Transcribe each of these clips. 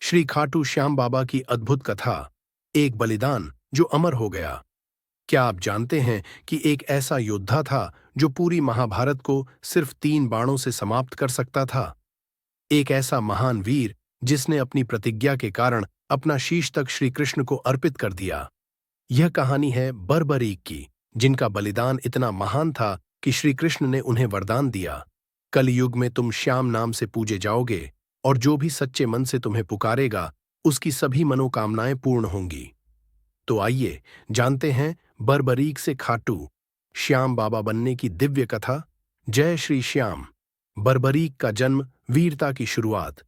श्री खाटू श्याम बाबा की अद्भुत कथा, एक बलिदान जो अमर हो गया। क्या आप जानते हैं कि एक ऐसा योद्धा था जो पूरी महाभारत को सिर्फ 3 बाणों से समाप्त कर सकता था? एक ऐसा महान वीर जिसने अपनी प्रतिज्ञा के कारण अपना शीश तक श्री कृष्ण को अर्पित कर दिया। यह कहानी है बर्बरीक की, जिनका बलिदान इतना महान था कि श्री कृष्ण ने उन्हें वरदान दिया, कलयुग में तुम श्याम नाम से पूजे जाओगे और जो भी सच्चे मन से तुम्हें पुकारेगा उसकी सभी मनोकामनाएं पूर्ण होंगी। तो आइए जानते हैं बर्बरीक से खाटू श्याम बाबा बनने की दिव्य कथा। जय श्री श्याम। बर्बरीक का जन्म, वीरता की शुरुआत।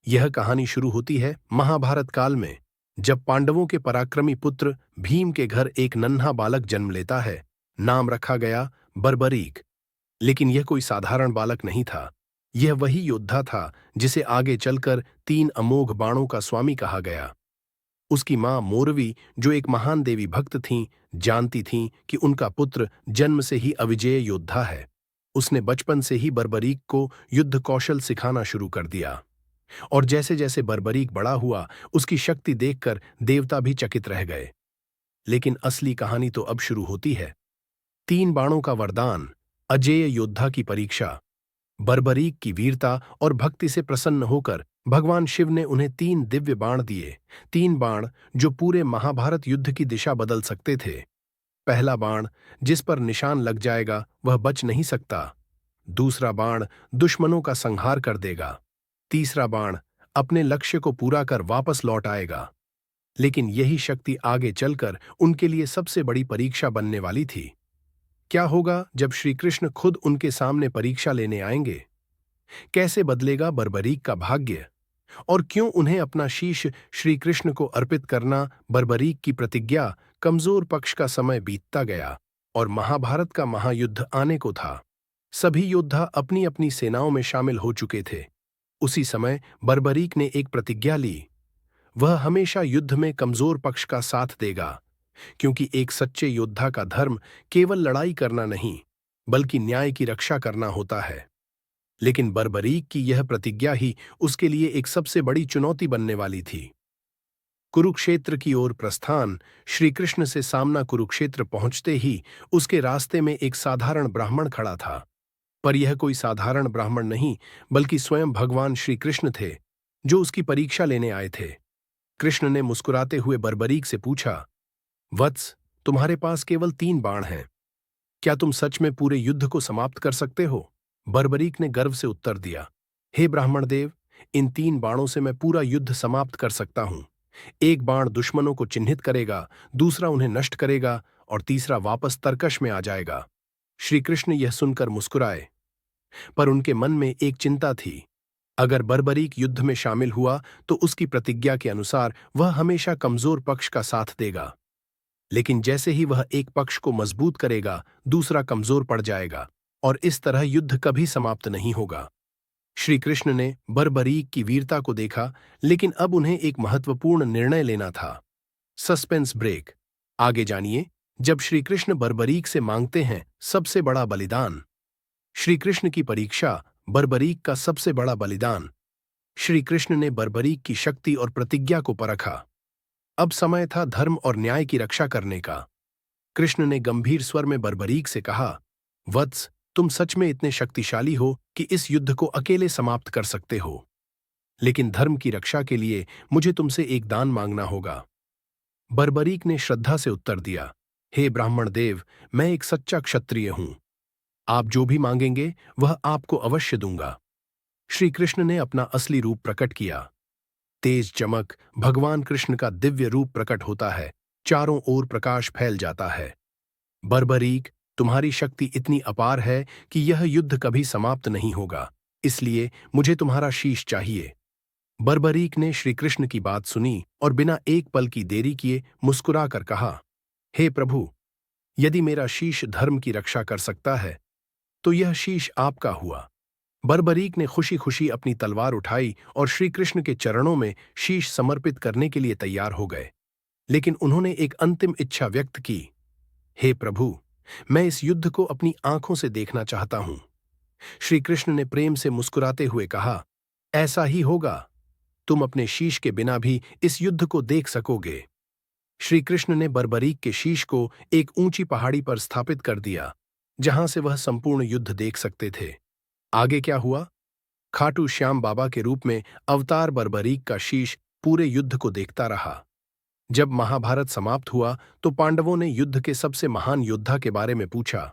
यह कहानी शुरू होती है महाभारत काल में, जब पांडवों के पराक्रमी पुत्र भीम के घर एक नन्हा बालक जन्म लेता है। नाम रखा गया बर्बरीक। लेकिन यह कोई साधारण बालक नहीं था। यह वही योद्धा था जिसे आगे चलकर 3 अमोघ बाणों का स्वामी कहा गया। उसकी मां मोरवी, जो एक महान देवी भक्त थीं, जानती थीं कि उनका पुत्र जन्म से ही अविजेय योद्धा है। उसने बचपन से ही बर्बरीक को युद्ध कौशल सिखाना शुरू कर दिया, और जैसे जैसे बर्बरीक बड़ा हुआ उसकी शक्ति देखकर देवता भी चकित रह गए। लेकिन असली कहानी तो अब शुरू होती है। 3 बाणों का वरदान, अजेय योद्धा की परीक्षा। बर्बरीक की वीरता और भक्ति से प्रसन्न होकर भगवान शिव ने उन्हें 3 दिव्य बाण दिए। 3 बाण जो पूरे महाभारत युद्ध की दिशा बदल सकते थे। पहला बाण, जिस पर निशान लग जाएगा वह बच नहीं सकता। दूसरा बाण दुश्मनों का संहार कर देगा। तीसरा बाण अपने लक्ष्य को पूरा कर वापस लौट आएगा। लेकिन यही शक्ति आगे चलकर उनके लिए सबसे बड़ी परीक्षा बनने वाली थी। क्या होगा जब श्री कृष्ण खुद उनके सामने परीक्षा लेने आएंगे? कैसे बदलेगा बर्बरीक का भाग्य? और क्यों उन्हें अपना शीश श्री कृष्ण को अर्पित करना? बर्बरीक की प्रतिज्ञा, कमजोर पक्ष का समय बीतता गया और महाभारत का महायुद्ध आने को था। सभी योद्धा अपनी अपनी सेनाओं में शामिल हो चुके थे। उसी समय बर्बरीक ने एक प्रतिज्ञा ली। वह हमेशा युद्ध में कमजोर पक्ष का साथ देगा, क्योंकि एक सच्चे योद्धा का धर्म केवल लड़ाई करना नहीं, बल्कि न्याय की रक्षा करना होता है। लेकिन बर्बरीक की यह प्रतिज्ञा ही उसके लिए एक सबसे बड़ी चुनौती बनने वाली थी। कुरुक्षेत्र की ओर प्रस्थान। श्री कृष्ण से सामना कुरुक्षेत्र पहुंचते ही उसके रास्ते में एक साधारण ब्राह्मण खड़ा था। पर यह कोई साधारण ब्राह्मण नहीं, बल्कि स्वयं भगवान श्री कृष्ण थे, जो उसकी परीक्षा लेने आए थे। कृष्ण ने मुस्कुराते हुए बर्बरीक से पूछा, वत्स, तुम्हारे पास केवल 3 बाण हैं। क्या तुम सच में पूरे युद्ध को समाप्त कर सकते हो? बर्बरीक ने गर्व से उत्तर दिया, हे ब्राह्मण देव, इन 3 बाणों से मैं पूरा युद्ध समाप्त कर सकता हूं। एक बाण दुश्मनों को चिन्हित करेगा, दूसरा उन्हें नष्ट करेगा और तीसरा वापस तरकश में आ जाएगा। श्री कृष्ण यह सुनकर मुस्कुराए, पर उनके मन में एक चिंता थी। अगर बर्बरीक युद्ध में शामिल हुआ तो उसकी प्रतिज्ञा के अनुसार वह हमेशा कमजोर पक्ष का साथ देगा। लेकिन जैसे ही वह एक पक्ष को मजबूत करेगा, दूसरा कमजोर पड़ जाएगा और इस तरह युद्ध कभी समाप्त नहीं होगा। श्री कृष्ण ने बर्बरीक की वीरता को देखा, लेकिन अब उन्हें एक महत्वपूर्ण निर्णय लेना था। Suspense break. आगे जानिए जब श्री कृष्ण बर्बरीक से मांगते हैं सबसे बड़ा बलिदान। श्री कृष्ण की परीक्षा, बर्बरीक का सबसे बड़ा बलिदान। श्री कृष्ण ने बर्बरीक की शक्ति और प्रतिज्ञा को परखा। अब समय था धर्म और न्याय की रक्षा करने का। कृष्ण ने गंभीर स्वर में बर्बरीक से कहा, वत्स, तुम सच में इतने शक्तिशाली हो कि इस युद्ध को अकेले समाप्त कर सकते हो। लेकिन धर्म की रक्षा के लिए मुझे तुमसे एक दान मांगना होगा। बर्बरीक ने श्रद्धा से उत्तर दिया, हे ब्राह्मण देव, मैं एक सच्चा क्षत्रिय हूं। आप जो भी मांगेंगे वह आपको अवश्य दूंगा। श्री कृष्ण ने अपना असली रूप प्रकट किया। तेज चमक, भगवान कृष्ण का दिव्य रूप प्रकट होता है। चारों ओर प्रकाश फैल जाता है। बर्बरीक, तुम्हारी शक्ति इतनी अपार है कि यह युद्ध कभी समाप्त नहीं होगा, इसलिए मुझे तुम्हारा शीश चाहिए। बर्बरीक ने श्री कृष्ण की बात सुनी और बिना एक पल की देरी किए मुस्कुरा कर कहा, हे प्रभु, यदि मेरा शीश धर्म की रक्षा कर सकता है तो यह शीश आपका हुआ। बर्बरीक ने खुशी खुशी अपनी तलवार उठाई और श्री कृष्ण के चरणों में शीश समर्पित करने के लिए तैयार हो गए। लेकिन उन्होंने एक अंतिम इच्छा व्यक्त की, हे प्रभु, मैं इस युद्ध को अपनी आंखों से देखना चाहता हूं। श्री कृष्ण ने प्रेम से मुस्कुराते हुए कहा, ऐसा ही होगा। तुम अपने शीश के बिना भी इस युद्ध को देख सकोगे। श्री कृष्ण ने बर्बरीक के शीश को एक ऊंची पहाड़ी पर स्थापित कर दिया, जहां से वह संपूर्ण युद्ध देख सकते थे। आगे क्या हुआ? खाटू श्याम बाबा के रूप में अवतार बर्बरीक का शीश पूरे युद्ध को देखता रहा। जब महाभारत समाप्त हुआ तो पांडवों ने युद्ध के सबसे महान योद्धा के बारे में पूछा।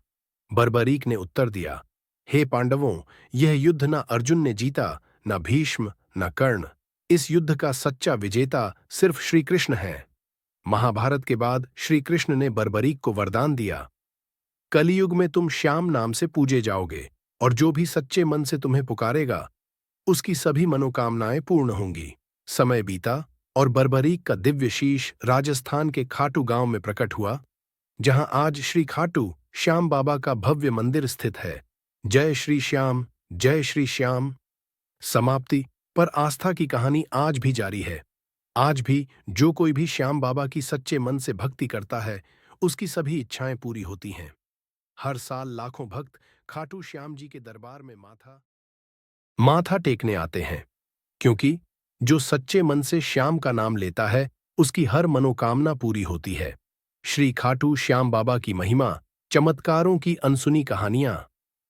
बर्बरीक ने उत्तर दिया, हे पांडवों, यह युद्ध न अर्जुन ने जीता, न भीष्म, न कर्ण। इस युद्ध का सच्चा विजेता सिर्फ श्री कृष्ण है। महाभारत के बाद श्री कृष्ण ने बर्बरीक को वरदान दिया, कलियुग में तुम श्याम नाम से पूजे जाओगे, और जो भी सच्चे मन से तुम्हें पुकारेगा उसकी सभी मनोकामनाएं पूर्ण होंगी। समय बीता और बर्बरीक का दिव्य शीश राजस्थान के खाटू गांव में प्रकट हुआ, जहां आज श्री खाटू श्याम बाबा का भव्य मंदिर स्थित है। जय श्री श्याम, जय श्री श्याम। समाप्ति पर आस्था की कहानी आज भी जारी है। आज भी जो कोई भी श्याम बाबा की सच्चे मन से भक्ति करता है, उसकी सभी इच्छाएं पूरी होती हैं। हर साल लाखों भक्त खाटू श्याम जी के दरबार में माथा टेकने आते हैं, क्योंकि जो सच्चे मन से श्याम का नाम लेता है उसकी हर मनोकामना पूरी होती है। श्री खाटू श्याम बाबा की महिमा, चमत्कारों की अनसुनी कहानियां।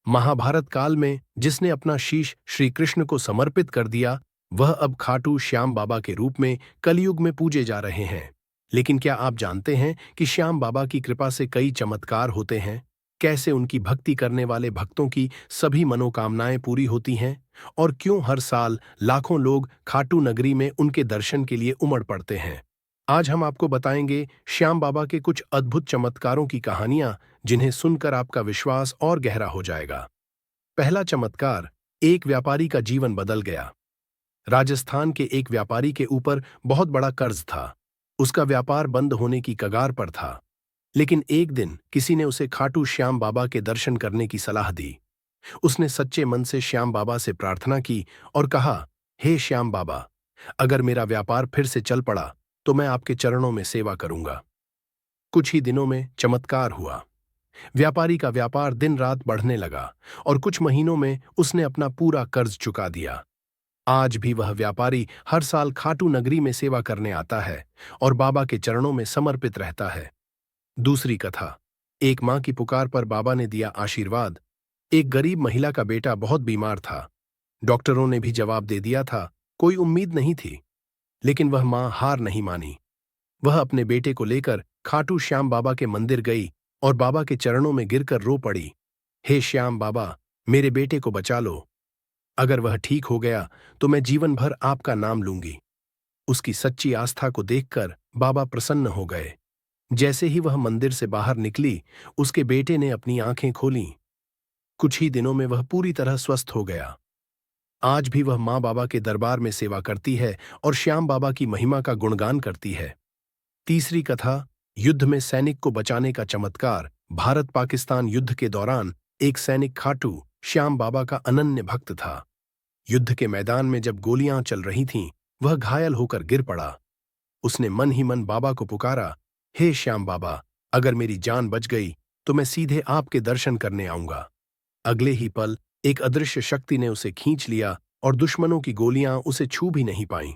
महाभारत काल में जिसने अपना शीश श्री कृष्ण को समर्पित कर दिया, वह अब खाटू श्याम बाबा के रूप में कलयुग में पूजे जा रहे हैं। लेकिन क्या आप जानते हैं कि श्याम बाबा की कृपा से कई चमत्कार होते हैं? कैसे उनकी भक्ति करने वाले भक्तों की सभी मनोकामनाएं पूरी होती हैं, और क्यों हर साल लाखों लोग खाटू नगरी में उनके दर्शन के लिए उमड़ पड़ते हैं? आज हम आपको बताएंगे श्याम बाबा के कुछ अद्भुत चमत्कारों की कहानियां, जिन्हें सुनकर आपका विश्वास और गहरा हो जाएगा। पहला चमत्कार, एक व्यापारी का जीवन बदल गया। राजस्थान के एक व्यापारी के ऊपर बहुत बड़ा कर्ज था। उसका व्यापार बंद होने की कगार पर था। लेकिन एक दिन किसी ने उसे खाटू श्याम बाबा के दर्शन करने की सलाह दी। उसने सच्चे मन से श्याम बाबा से प्रार्थना की और कहा, हे श्याम बाबा, अगर मेरा व्यापार फिर से चल पड़ा तो मैं आपके चरणों में सेवा करूंगा। कुछ ही दिनों में चमत्कार हुआ। व्यापारी का व्यापार दिन रात बढ़ने लगा और कुछ महीनों में उसने अपना पूरा कर्ज चुका दिया। आज भी वह व्यापारी हर साल खाटू नगरी में सेवा करने आता है और बाबा के चरणों में समर्पित रहता है। दूसरी कथा, एक मां की पुकार पर बाबा ने दिया आशीर्वाद। एक गरीब महिला का बेटा बहुत बीमार था। डॉक्टरों ने भी जवाब दे दिया था, कोई उम्मीद नहीं थी। लेकिन वह मां हार नहीं मानी। वह अपने बेटे को लेकर खाटू श्याम बाबा के मंदिर गई और बाबा के चरणों में गिरकर रो पड़ी, हे श्याम बाबा, मेरे बेटे को बचा लो। अगर वह ठीक हो गया तो मैं जीवन भर आपका नाम लूंगी। उसकी सच्ची आस्था को देखकर बाबा प्रसन्न हो गए। जैसे ही वह मंदिर से बाहर निकली, उसके बेटे ने अपनी आंखें खोलीं। कुछ ही दिनों में वह पूरी तरह स्वस्थ हो गया। आज भी वह मां बाबा के दरबार में सेवा करती है और श्याम बाबा की महिमा का गुणगान करती है। तीसरी कथा, युद्ध में सैनिक को बचाने का चमत्कार। भारत पाकिस्तान युद्ध के दौरान एक सैनिक खाटू श्याम बाबा का अनन्य भक्त था। युद्ध के मैदान में जब गोलियां चल रही थीं, वह घायल होकर गिर पड़ा। उसने मन ही मन बाबा को पुकारा, हे श्याम बाबा, अगर मेरी जान बच गई तो मैं सीधे आपके दर्शन करने आऊंगा। अगले ही पल एक अदृश्य शक्ति ने उसे खींच लिया और दुश्मनों की गोलियां उसे छू भी नहीं पाईं।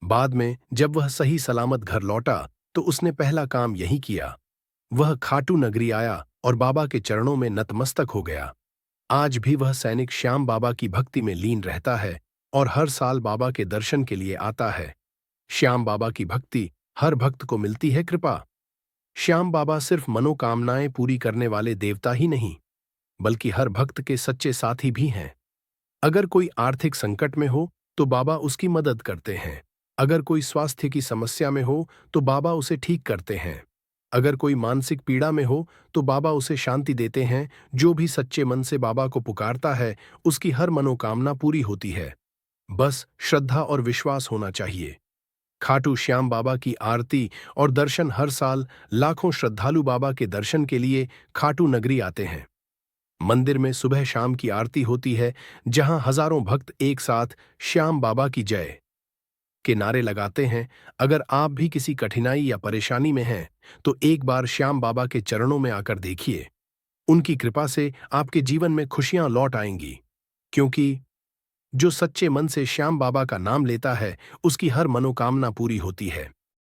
बाद में जब वह सही सलामत घर लौटा तो उसने पहला काम यही किया। वह खाटू नगरी आया और बाबा के चरणों में नतमस्तक हो गया। आज भी वह सैनिक श्याम बाबा की भक्ति में लीन रहता है और हर साल बाबा के दर्शन के लिए आता है। श्याम बाबा की भक्ति हर भक्त को मिलती है कृपा। श्याम बाबा सिर्फ मनोकामनाएं पूरी करने वाले देवता ही नहीं, बल्कि हर भक्त के सच्चे साथी भी हैं। अगर कोई आर्थिक संकट में हो तो बाबा उसकी मदद करते हैं। अगर कोई स्वास्थ्य की समस्या में हो तो बाबा उसे ठीक करते हैं। अगर कोई मानसिक पीड़ा में हो तो बाबा उसे शांति देते हैं। जो भी सच्चे मन से बाबा को पुकारता है, उसकी हर मनोकामना पूरी होती है। बस श्रद्धा और विश्वास होना चाहिए। खाटू श्याम बाबा की आरती और दर्शन हर साल लाखों श्रद्धालु बाबा के दर्शन के लिए खाटू नगरी आते हैं। मंदिर में सुबह शाम की आरती होती है, जहां हजारों भक्त एक साथ श्याम बाबा की जय के नारे लगाते हैं। अगर आप भी किसी कठिनाई या परेशानी में हैं, तो एक बार श्याम बाबा के चरणों में आकर देखिए। उनकी कृपा से आपके जीवन में खुशियां लौट आएंगी, क्योंकि जो सच्चे मन से श्याम बाबा का नाम लेता है, उसकी हर मनोकामना पूरी होती है।